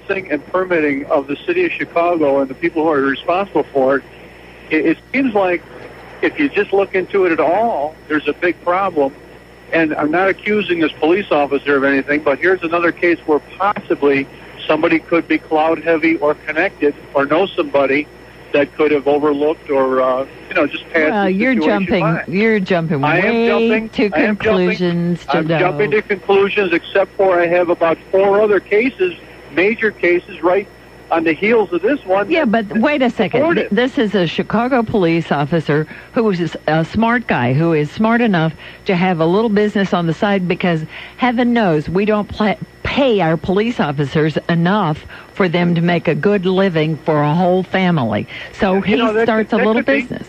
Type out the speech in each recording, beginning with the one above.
licensing and permitting of the city of Chicago and the people who are responsible for it, it seems like if you just look into it at all, there's a big problem. And I'm not accusing this police officer of anything, but here's another case where possibly somebody could be cloud heavy or connected or know somebody that could have overlooked or, just passed. Well, you're jumping way to conclusions. I'm jumping to conclusions, except for I have about 4 other cases, major cases, right on the heels of this one. Yeah, but wait a second. This is a Chicago police officer who is a smart guy, who is smart enough to have a little business on the side because heaven knows we don't pay our police officers enough for them to make a good living for a whole family. So he starts a little business.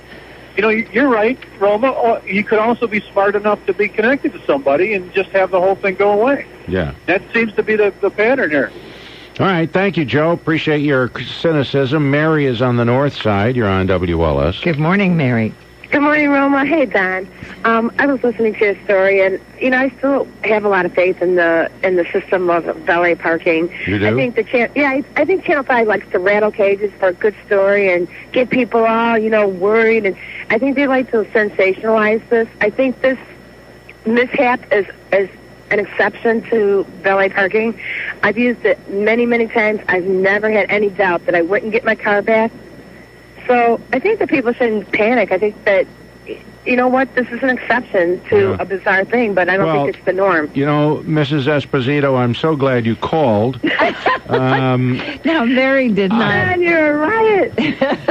You're right, Roma. You could also be smart enough to be connected to somebody and just have the whole thing go away. Yeah. That seems to be the pattern here. All right, thank you, Joe. Appreciate your cynicism. Mary is on the north side. You're on WLS. Good morning, Mary. Good morning, Roma. Hey, Don. I was listening to your story, and I still have a lot of faith in the system of valet parking. You do? I think I think Channel 5 likes to rattle cages for a good story and get people all worried, and I think they like to sensationalize this. I think this mishap is an exception to valet parking. I've used it many, many times. I've never had any doubt that I wouldn't get my car back. So I think that people shouldn't panic. I think that, this is an exception to a bizarre thing, but I don't think it's the norm. Mrs. Esposito, I'm so glad you called. Now, Mary did not. Man, you're a riot.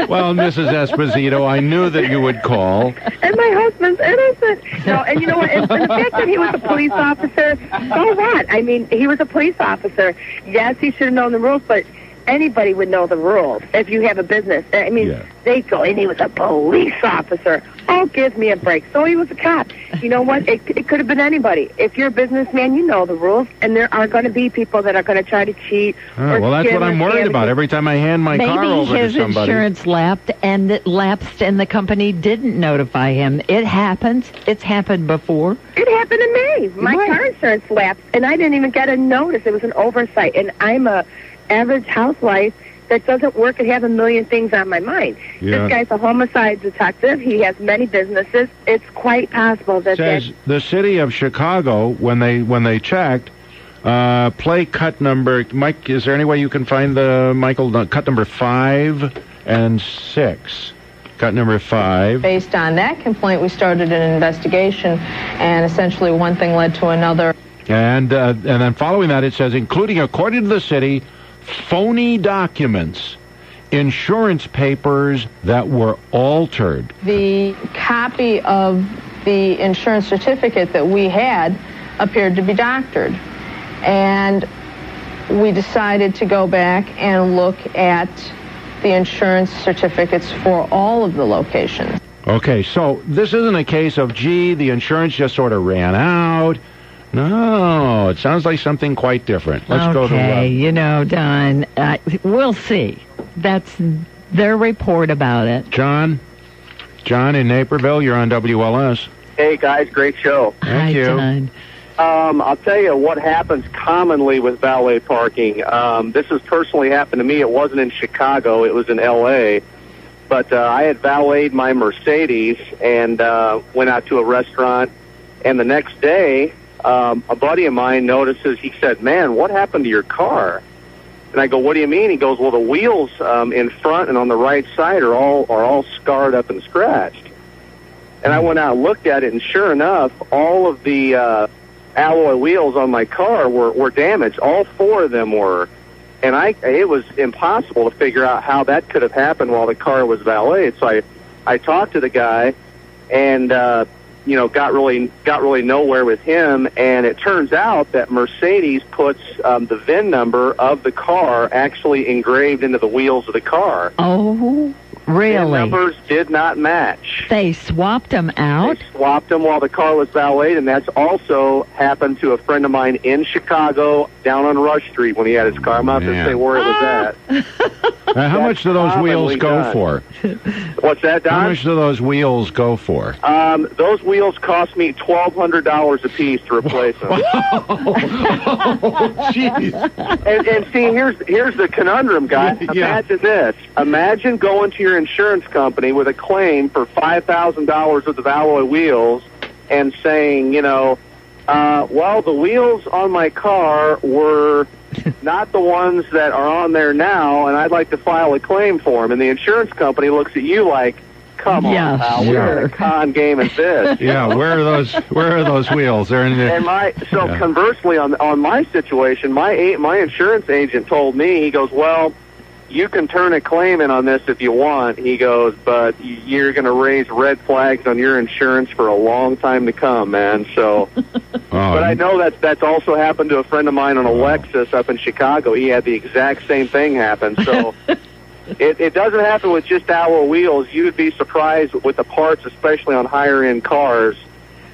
Well, Mrs. Esposito, I knew that you would call. And my husband's innocent. No, and you know what? And the fact that he was a police officer, so what? I mean, he was a police officer. Yes, he should have known the rules, but anybody would know the rules if you have a business. I mean, they go, and he was a police officer. Oh, give me a break. So he was a cop. You know what? It could have been anybody. If you're a businessman, you know the rules, and there are going to be people that are going to try to cheat. Well, that's what I'm worried about. Every time I hand my car over to somebody. Maybe his insurance lapsed, and it lapsed, and the company didn't notify him. It happens. It's happened before. It happened to me. My car insurance lapsed, and I didn't even get a notice. It was an oversight, and I'm a average housewife that doesn't work and have a million things on my mind. Yeah. This guy's a homicide detective. He has many businesses. It's quite possible that says the city of Chicago, when they checked, play cut number. Mike, is there any way you can find cut number 5 and 6? Cut number 5. Based on that complaint, we started an investigation, and essentially one thing led to another. And then following that, it says, including, according to the city, phony documents, insurance papers that were altered. The copy of the insurance certificate that we had appeared to be doctored. And we decided to go back and look at the insurance certificates for all of the locations. Okay, so this isn't a case of, the insurance just sort of ran out. No, it sounds like something quite different. Let's go to... Okay, Don, we'll see. That's their report about it. John in Naperville, you're on WLS. Hey, guys, great show. Thank you. John. I'll tell you what happens commonly with valet parking. This has personally happened to me. It wasn't in Chicago. It was in L.A., but I had valeted my Mercedes and went out to a restaurant, and the next day... a buddy of mine notices, he said, man, what happened to your car? And I go, what do you mean? He goes, well, the wheels in front and on the right side are all scarred up and scratched. And I went out and looked at it, and sure enough, all of the alloy wheels on my car were damaged. All 4 of them were. And it was impossible to figure out how that could have happened while the car was valeted. So I talked to the guy, and got really nowhere with him, and it turns out that Mercedes puts the VIN number of the car actually engraved into the wheels of the car. Oh. Really? VIN numbers did not match. They swapped them out? They swapped them while the car was valeted, and that's also happened to a friend of mine in Chicago down on Rush Street when he had his car. I'm not going to say where it was at. How much do those wheels go for? What's that, Don? How much do those wheels go for? Those wheels cost me $1,200 a piece to replace them. Jeez. And see, here's the conundrum, guys. Imagine this. Imagine going to your insurance company with a claim for $5,000 worth of alloy wheels and saying, well, the wheels on my car were not the ones that are on there now, and I'd like to file a claim for them. And the insurance company looks at you like, come on, pal, what kind of con game is this? Yeah, where are those wheels? They're in the. And conversely, on my situation, my insurance agent told me, he goes, well, you can turn a claim in on this if you want. He goes, but you're going to raise red flags on your insurance for a long time to come, man. So, but I know that's also happened to a friend of mine on a Lexus up in Chicago. He had the exact same thing happen. So. It doesn't happen with just alloy wheels. You would be surprised with the parts, especially on higher-end cars.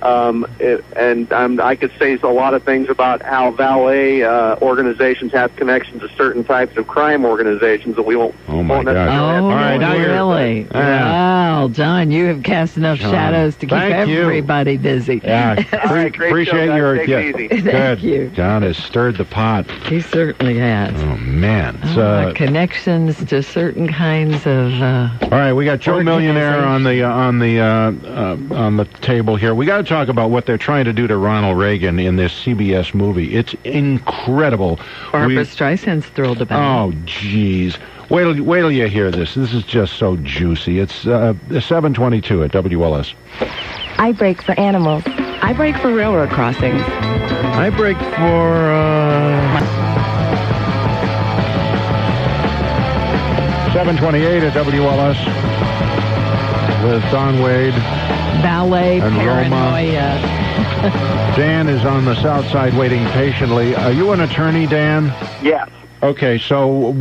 I could say a lot of things about how valet organizations have connections to certain types of crime organizations that we won't necessarily have to really? Wow, John, you have cast enough shadows to keep everybody busy. Yeah, appreciate your... Thank you. John has stirred the pot. He certainly has. Oh, man. Connections to certain kinds of... all right, we got Joe Millionaire on the table here. We got to talk about what they're trying to do to Ronald Reagan in this CBS movie. It's incredible. Barbara Streisand's thrilled about it. Oh, jeez. Wait till you hear this. This is just so juicy. It's 7:22 at WLS. I brake for animals. I brake for railroad crossings. I brake for... 7:28 at WLS with Don Wade. Valet and paranoia. Dan is on the south side waiting patiently. Are you an attorney, Dan? Yes. Okay, so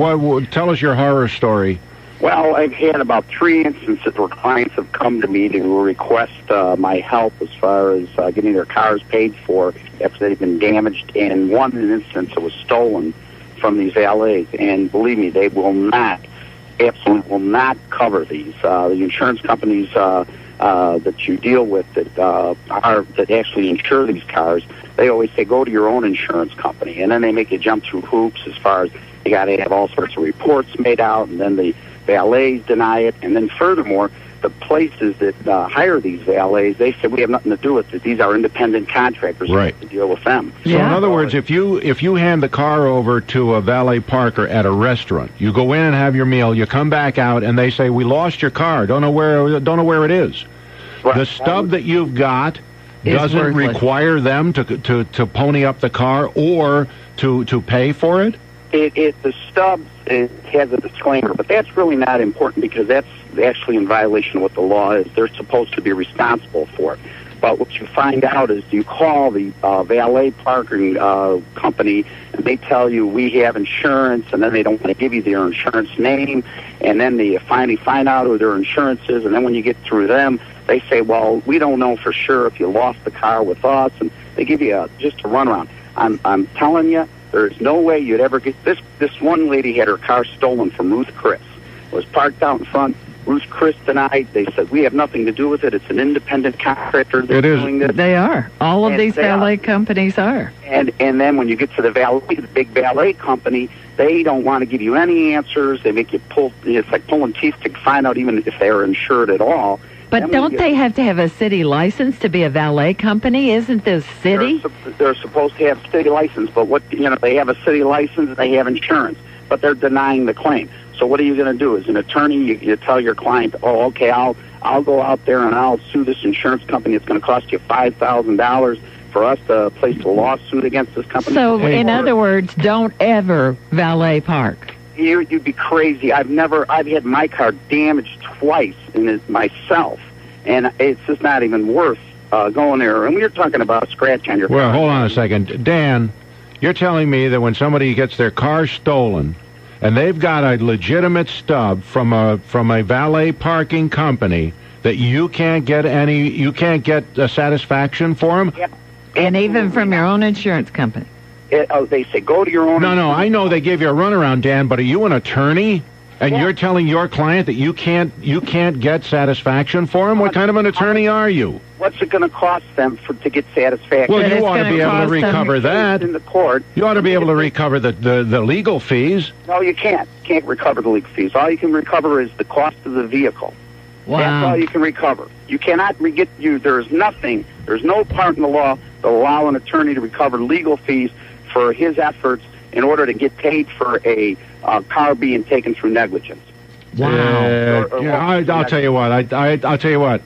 tell us your horror story. Well, I've had about 3 instances where clients have come to me to request my help as far as getting their cars paid for after they've been damaged. And in one instance, it was stolen from these valets. And believe me, they will not, absolutely will not cover these. The insurance companies that you deal with that actually insure these cars, they always say go to your own insurance company, and then they make you jump through hoops as far as you got to have all sorts of reports made out, and then the valets deny it, and then furthermore, the places that hire these valets, they say we have nothing to do with it. These are independent contractors. Right. To deal with them. So in other words, if you hand the car over to a valet parker at a restaurant, you go in and have your meal, you come back out, and they say we lost your car, don't know where it is. Right. The stub that you've got doesn't require them to pony up the car or to pay for it? The stub has a disclaimer, but that's really not important because that's actually in violation of what the law is. They're supposed to be responsible for it. But what you find out is you call the valet parking company, and they tell you we have insurance, and then they don't want to give you their insurance name, and then they finally find out who their insurance is, and then when you get through them, they say, well, we don't know for sure if you lost the car with us, and they give you just a runaround. I'm telling you, there's no way you'd ever get this. This one lady had her car stolen from Ruth Chris. It was parked out in front. Ruth Chris denied. They said, we have nothing to do with it. It's an independent contractor that's doing this. They are. All of these valet companies are. And then when you get to the valet, the big valet company, they don't want to give you any answers. They make you pull. It's like pulling teeth to find out even if they're insured at all. But don't they have to have a city license to be a valet company? Isn't this city? They're supposed to have city license, but they have a city license and they have insurance, but they're denying the claim. So what are you going to do? As an attorney, you tell your client, oh, okay, I'll go out there and I'll sue this insurance company. It's going to cost you $5,000 for us to place a lawsuit against this company. So, in other words, don't ever valet park. You'd be crazy. I've had my car damaged twice in it myself, and it's just not even worth going there. And we were talking about a scratch on your car. Well, hold on a second. Dan, you're telling me that when somebody gets their car stolen and they've got a legitimate stub from a valet parking company that you can't get a satisfaction for them. Yep. And even from your own insurance company. They say go to your own. No, I know they gave you a runaround, Dan, but are you an attorney? And you're telling your client that you can't get satisfaction for him? What kind of an attorney are you? What's it going to cost them to get satisfaction? Well, you ought to be able to recover that. In the court. You ought to be able to recover the legal fees. No, you can't. Can't recover the legal fees. All you can recover is the cost of the vehicle. Wow. That's all you can recover. You cannot there's no part in the law that allow an attorney to recover legal fees for his efforts in order to get paid for a car being taken through negligence. Wow. I'll tell you what. I'll tell you what.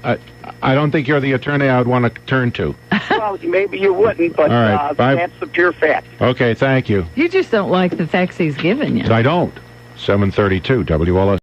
I don't think you're the attorney I would want to turn to. Well, maybe you wouldn't, but right, that's the pure fact. Okay, thank you. You just don't like the facts he's given you. I don't. 732 WLS.